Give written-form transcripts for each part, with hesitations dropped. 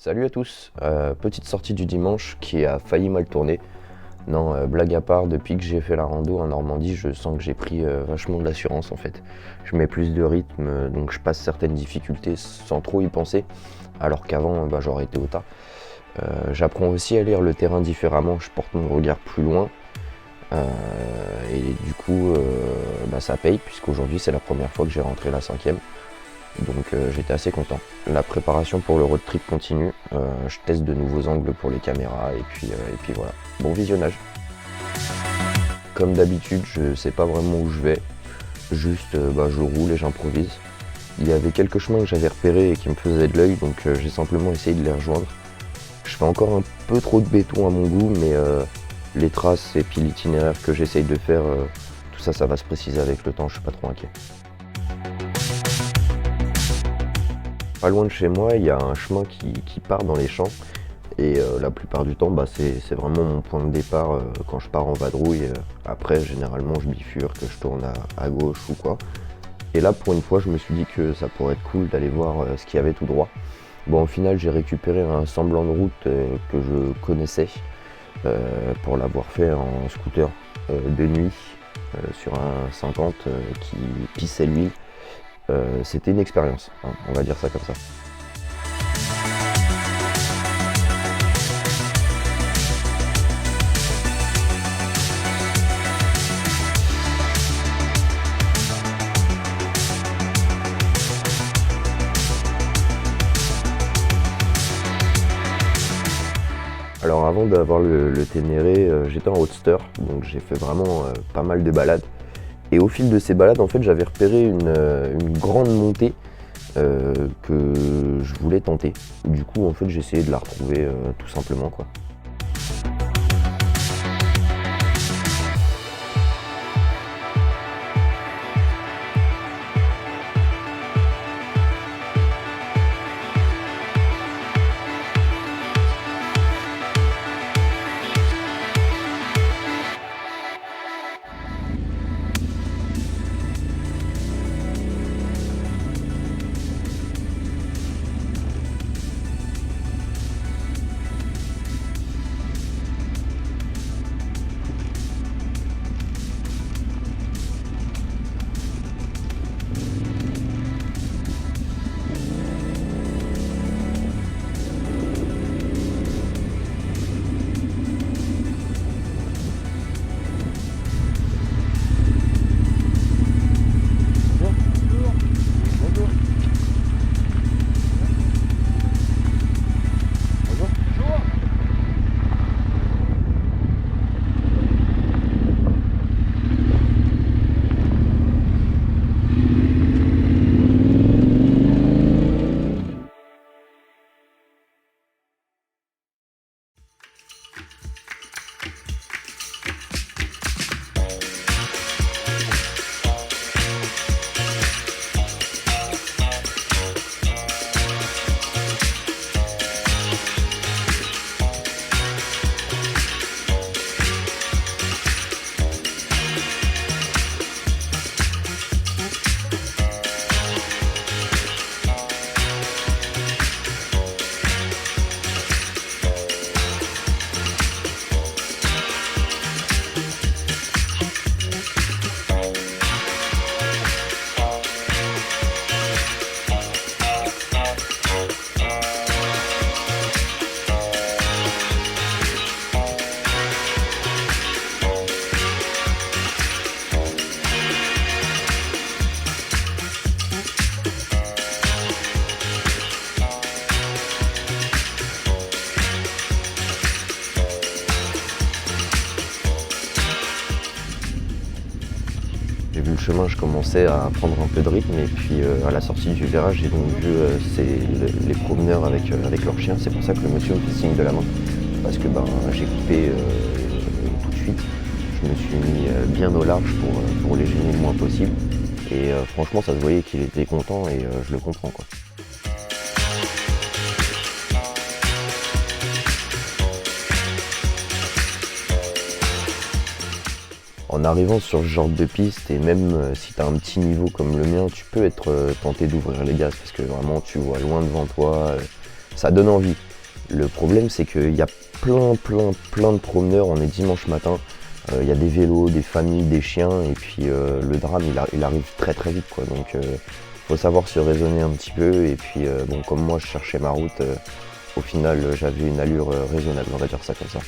Salut à tous, petite sortie du dimanche qui a failli mal tourner. Non, blague à part, depuis que j'ai fait la rando en Normandie, je sens que j'ai pris vachement de l'assurance en fait. Je mets plus de rythme, donc je passe certaines difficultés sans trop y penser, alors qu'avant j'aurais été au tas. J'apprends aussi à lire le terrain différemment, je porte mon regard plus loin. Et du coup, ça paye, puisqu'aujourd'hui c'est la première fois que j'ai rentré la cinquième. Donc j'étais assez content. La préparation pour le road trip continue. Je teste de nouveaux angles pour les caméras et puis voilà. Bon visionnage. Comme d'habitude, je sais pas vraiment où je vais. Juste je roule et j'improvise. Il y avait quelques chemins que j'avais repérés et qui me faisaient de l'œil, donc j'ai simplement essayé de les rejoindre. Je fais encore un peu trop de béton à mon goût, mais les traces et puis l'itinéraire que j'essaye de faire, tout ça, ça va se préciser avec le temps, je suis pas trop inquiet. Pas loin de chez moi, il y a un chemin qui part dans les champs et la plupart du temps, c'est vraiment mon point de départ quand je pars en vadrouille. Après, généralement, je bifurque, je tourne à gauche ou quoi. Et là, pour une fois, je me suis dit que ça pourrait être cool d'aller voir ce qu'il y avait tout droit. Bon, au final, j'ai récupéré un semblant de route que je connaissais pour l'avoir fait en scooter de nuit sur un 50 qui pissait l'huile. C'était une expérience, hein, on va dire ça comme ça. Alors avant d'avoir le Ténéré, j'étais en roadster, donc j'ai fait vraiment pas mal de balades. Et au fil de ces balades, en fait, j'avais repéré une grande montée que je voulais tenter. Du coup, en fait, j'ai essayé de la retrouver tout simplement, quoi. J'ai vu le chemin, je commençais à prendre un peu de rythme et puis à la sortie du virage, j'ai donc vu les promeneurs avec leurs chiens. C'est pour ça que le monsieur me fait signe de la main, parce que j'ai coupé tout de suite. Je me suis mis bien au large pour les gêner le moins possible. Et franchement, ça se voyait qu'il était content et je le comprends, quoi. En arrivant sur ce genre de piste, et même si tu as un petit niveau comme le mien, tu peux être tenté d'ouvrir les gaz parce que vraiment tu vois loin devant toi, ça donne envie. Le problème, c'est qu'il y a plein de promeneurs. On est dimanche matin. Il y a des vélos, des familles, des chiens. Et puis le drame, il arrive très vite, quoi. Donc faut savoir se raisonner un petit peu. Et puis bon, comme moi, je cherchais ma route, au final, j'avais une allure raisonnable, on va dire ça comme ça.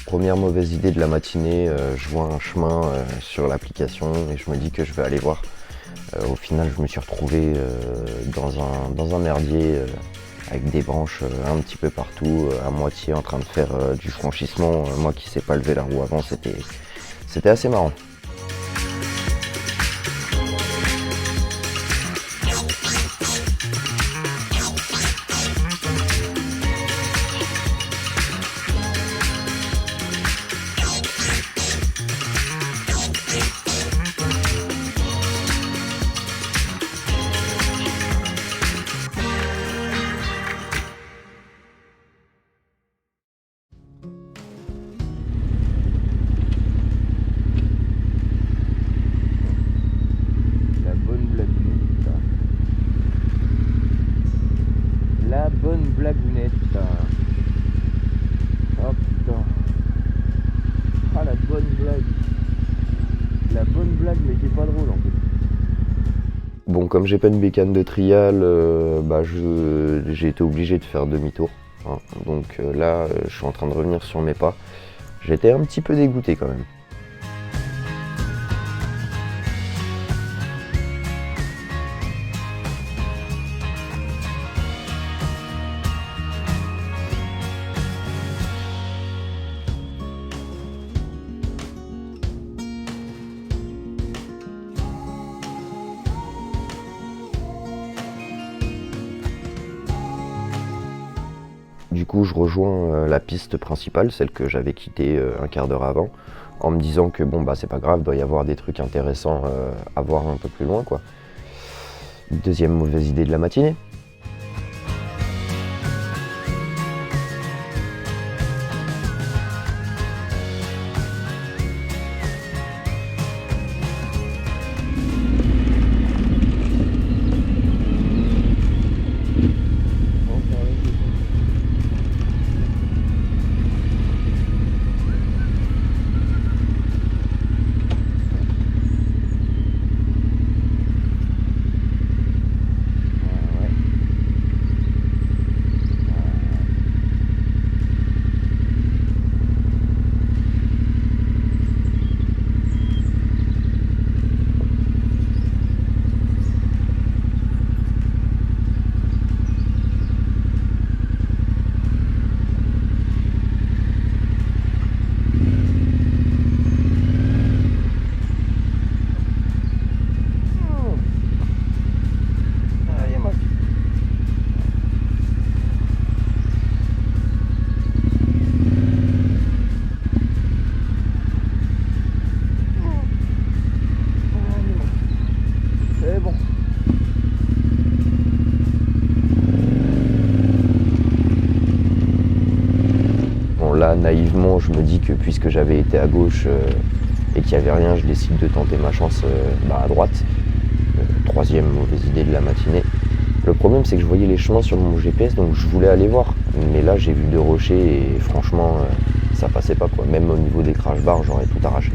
Première mauvaise idée de la matinée, je vois un chemin sur l'application et je me dis que je vais aller voir. Au final, je me suis retrouvé dans un merdier avec des branches un petit peu partout, à moitié en train de faire du franchissement. Moi qui sais pas lever la roue avant, c'était assez marrant. La bonne blagounette. Oh putain. Ah la bonne blague. La bonne blague mais qui est pas drôle en fait. Bon, comme j'ai pas une bécane de trial, j'ai été obligé de faire demi-tour. Hein. Donc là, je suis en train de revenir sur mes pas. J'étais un petit peu dégoûté quand même. Du coup, je rejoins la piste principale, celle que j'avais quittée un quart d'heure avant, en me disant que bon, bah c'est pas grave, il doit y avoir des trucs intéressants à voir un peu plus loin, quoi. Deuxième mauvaise idée de la matinée. Là, naïvement, je me dis que puisque j'avais été à gauche et qu'il n'y avait rien, je décide de tenter ma chance à droite. Troisième mauvaise idée de la matinée. Le problème, c'est que je voyais les chemins sur mon GPS, donc je voulais aller voir. Mais là, j'ai vu deux rochers et franchement, ça passait pas, quoi. Même au niveau des crash bars, j'aurais tout arraché.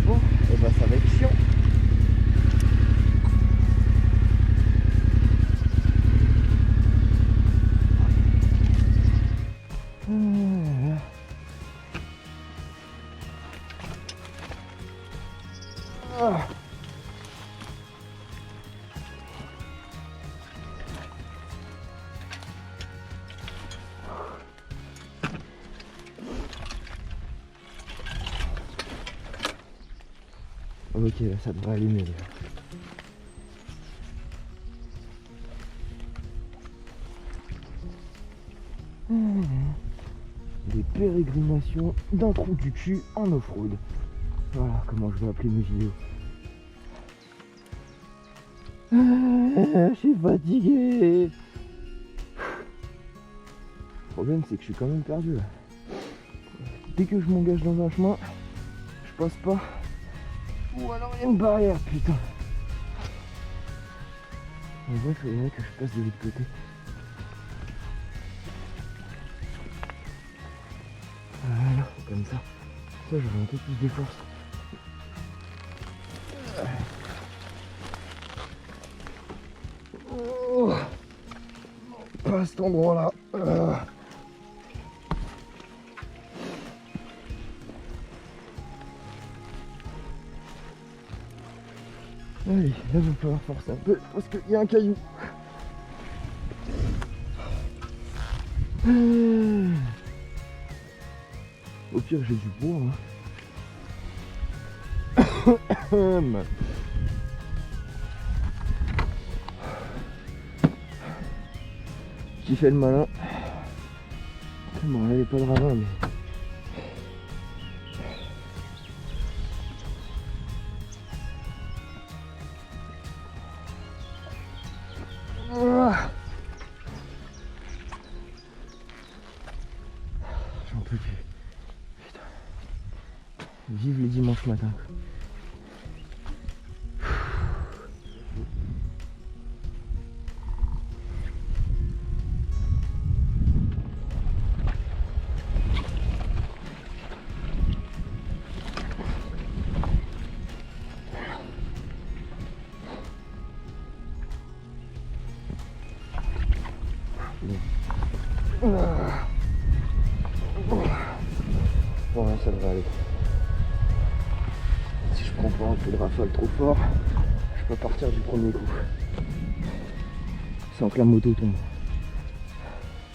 Bon, et bah ça va être chiant. Ok, là ça devrait aller mieux. Des pérégrinations d'un trou du cul en off-road. Voilà comment je vais appeler mes vidéos. Je suis fatigué. Le problème c'est que je suis quand même perdu là. Dès que je m'engage dans un chemin, je passe pas. Ou alors il y a une barrière, putain. En vrai, il faudrait que je passe de l'autre côté. Voilà, comme ça. Ça, j'aurai un peu plus de force. Oh, pas à cet endroit-là. Allez, là, il va falloir forcer un peu parce qu'il y a un caillou. Au pire, j'ai du bois. Hein. Qui fait le malin. Bon, là, il n'y a pas de ravin, mais... J'en peux plus. Putain. Vive les dimanches matins. Bon, là, ça devrait aller. Si je prends pas un peu de rafale trop fort, je peux partir du premier coup. Sans que la moto tombe.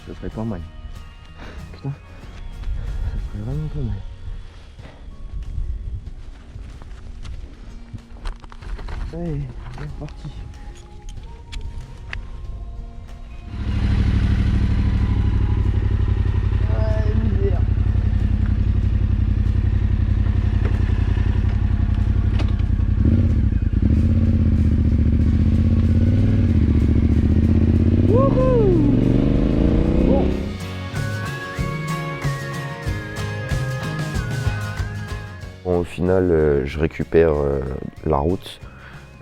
Ça serait pas mal. Putain, ça serait vraiment pas mal. Allez, c'est reparti. Bon, au final, je récupère la route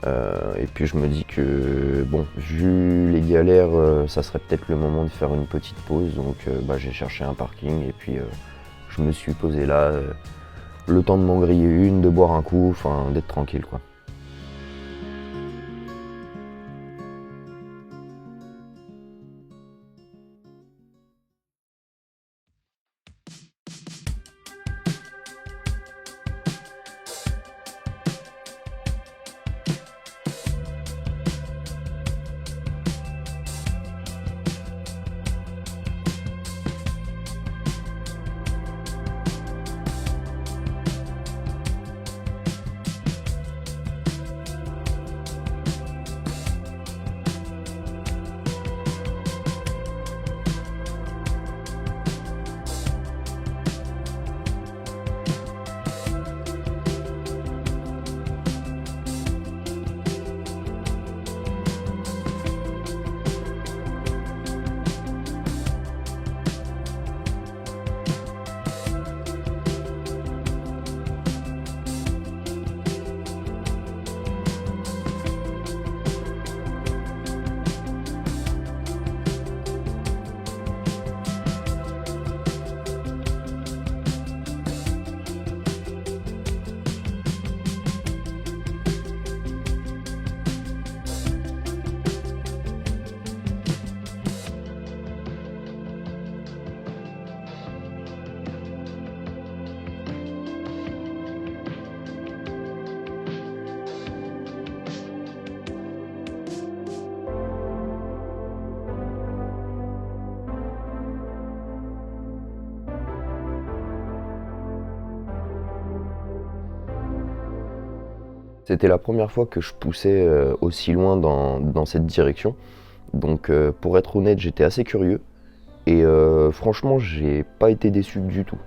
et puis je me dis que, bon, vu les galères, ça serait peut-être le moment de faire une petite pause. Donc j'ai cherché un parking et puis je me suis posé là, le temps de m'en griller une, de boire un coup, enfin d'être tranquille quoi. C'était la première fois que je poussais aussi loin dans cette direction. Donc pour être honnête, j'étais assez curieux. Et franchement, j'ai pas été déçu du tout.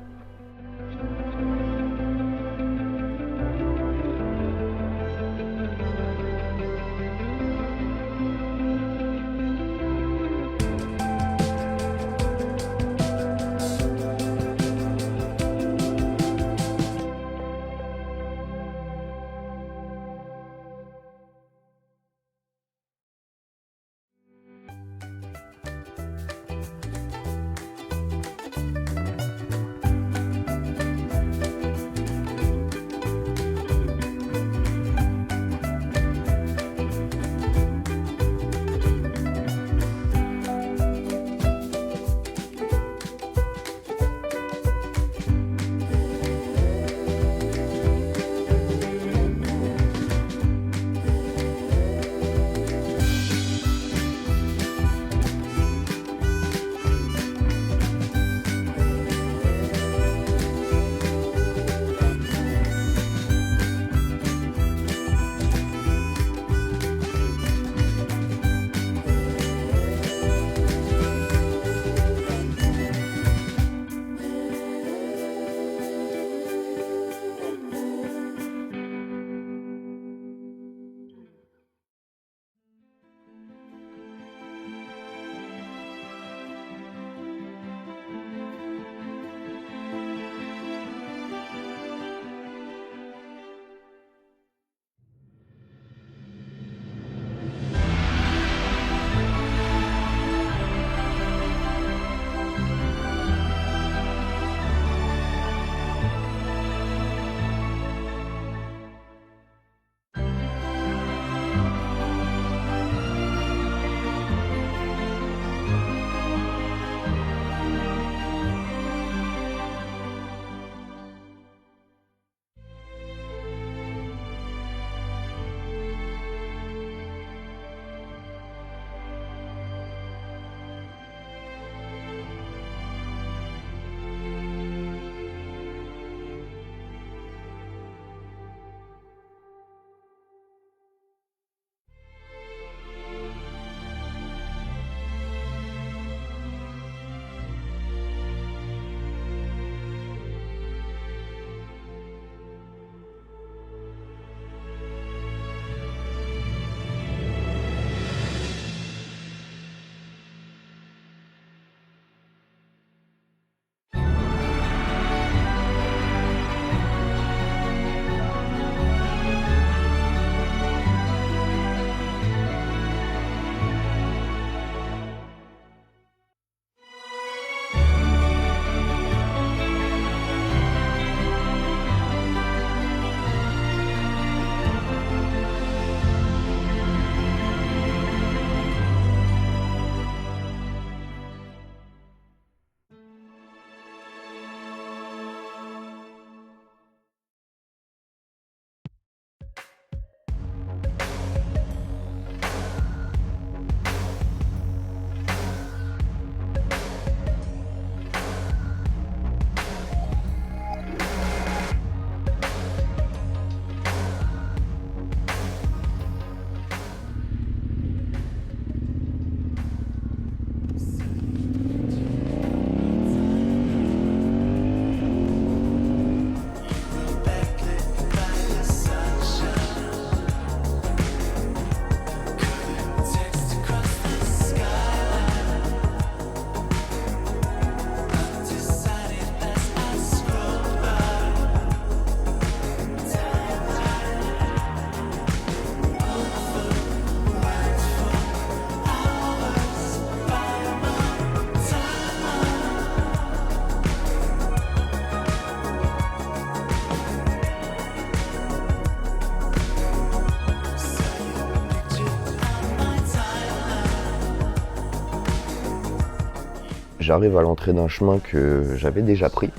j'arrive à l'entrée d'un chemin que j'avais déjà pris.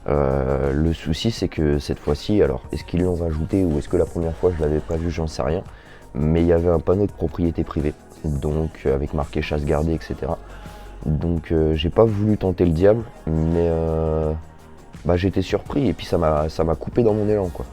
Le souci c'est que cette fois-ci, alors est-ce qu'ils l'ont rajouté ou est-ce que la première fois je l'avais pas vu, j'en sais rien. Mais il y avait un panneau de propriété privée, donc avec marqué chasse gardée, etc. Donc j'ai pas voulu tenter le diable, mais j'étais surpris et puis ça m'a coupé dans mon élan, quoi.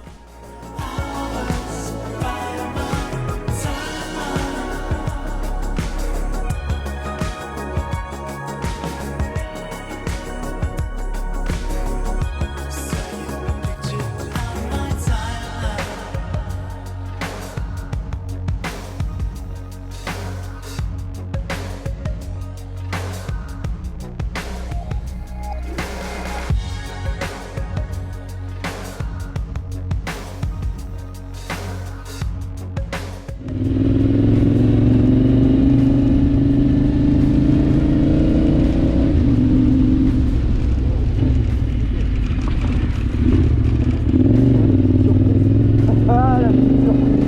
Ah, la petite surprise.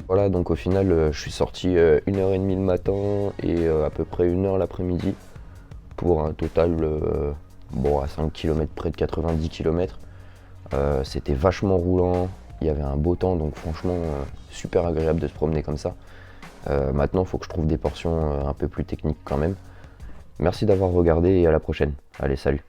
Voilà, donc au final, je suis sorti 1h30 le matin et à peu près 1h l'après-midi pour un total à 5 km, près de 90 km. C'était vachement roulant, il y avait un beau temps, donc franchement super agréable de se promener comme ça. Maintenant, il faut que je trouve des portions un peu plus techniques quand même. Merci d'avoir regardé et à la prochaine. Allez, salut!